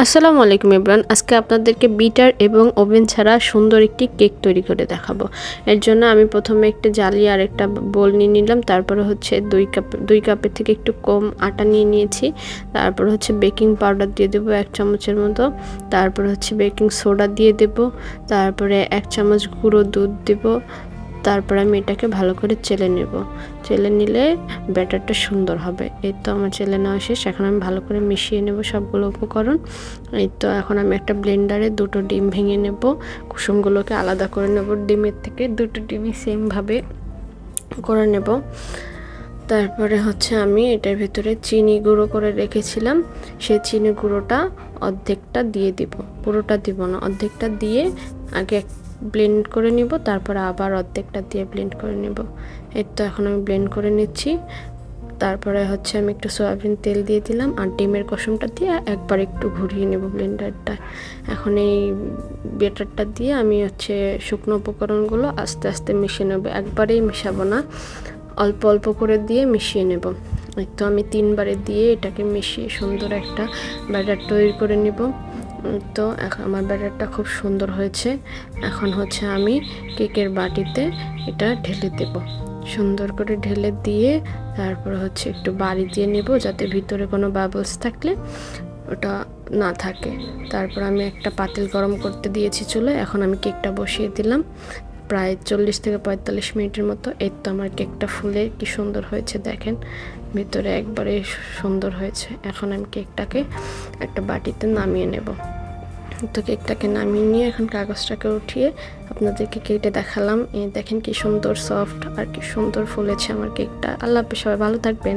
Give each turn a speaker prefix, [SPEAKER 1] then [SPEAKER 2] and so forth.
[SPEAKER 1] আসসালামু আলাইকুম এভরিওয়ান। আজকে আপনাদেরকে বিটার এবং ওভেন ছাড়া সুন্দর একটি কেক তৈরি করে দেখাবো। এর জন্য আমি প্রথমে একটা জালি আর একটা বোল নিয়ে নিলাম। তারপরে হচ্ছে 2 কাপের থেকে একটু কম আটা নিয়ে নিয়েছি। তারপর হচ্ছে বেকিং পাউডার দিয়ে দেবো 1 চামচের মতো। তারপর হচ্ছে বেকিং সোডা দিয়ে দেব। তারপরে 1 চামচ গুঁড়ো দুধ দেব। তারপর আমি এটাকে ভালো করে চেলে নেব। চেলে নিলে ব্যাটারটা সুন্দর হবে। এই তো আমার চেলে নেওয়া শেষ। এখন আমি ভালো করে মিশিয়ে নেব সবগুলো উপকরণ। এই তো এখন আমি একটা ব্লেন্ডারে 2টো ডিম ভেঙে নেব। কুসুমগুলোকে আলাদা করে নেব ডিমের থেকে। 2টো ডিমই সেমভাবে করে নেব। তারপরে হচ্ছে আমি এটার ভিতরে চিনি গুঁড়ো করে রেখেছিলাম। সেই চিনি গুঁড়োটা অর্ধেকটা দিয়ে দিব, পুরোটা দিব না, অর্ধেকটা দিয়ে আগে ব্লেন্ড করে নিব। তারপরে আবার অর্ধেকটা দিয়ে ব্লেন্ড করে নেব। এই তো এখন আমি ব্লেন্ড করে নিচ্ছি। তারপরে হচ্ছে আমি একটু সয়াবিন তেল দিয়ে দিলাম আর ডিমের কুসুমটা দিয়ে একবার একটু ঘুরিয়ে নেব ব্লেন্ডারটা। এখন এই ব্যাটারটা দিয়ে আমি হচ্ছে শুকনো উপকরণগুলো আস্তে আস্তে মিশিয়ে নেব। একবারেই মেশাবো না, অল্প অল্প করে দিয়ে মিশিয়ে নেব। তো আমি 3বারে দিয়ে এটাকে মিশিয়ে সুন্দর একটা ব্যাটার তৈরি করে নেব। তো এখন আমার ব্যাটারটা খুব সুন্দর হয়েছে। এখন হচ্ছে আমি কেকের বাটিতে এটা ঢেলে দেব। সুন্দর করে ঢেলে দিয়ে তারপর হচ্ছে একটু বাড়ি দিয়ে নেব যাতে ভিতরে কোনো বাবলস থাকলে ওটা না থাকে। তারপর আমি একটা পাতিল গরম করতে দিয়েছি চুলায়। এখন আমি কেকটা বসিয়ে দিলাম প্রায় 40 থেকে 45 মিনিটের মতো। এই তো আমার কেকটা ফুলে কি সুন্দর হয়েছে দেখেন, ভিতরে একবারে সুন্দর হয়েছে। এখন আমি কেকটাকে একটা বাটিতে নামিয়ে নেব। তো কেকটাকে নামিয়ে নিয়ে এখন কাগজটাকে উঠিয়ে আপনাদেরকে কেটে দেখালাম। এই দেখেন কি সুন্দর সফট আর কি সুন্দর ফুলেছে আমার কেকটা। আল্লাহ হাফেজ, সবাই ভালো থাকবেন।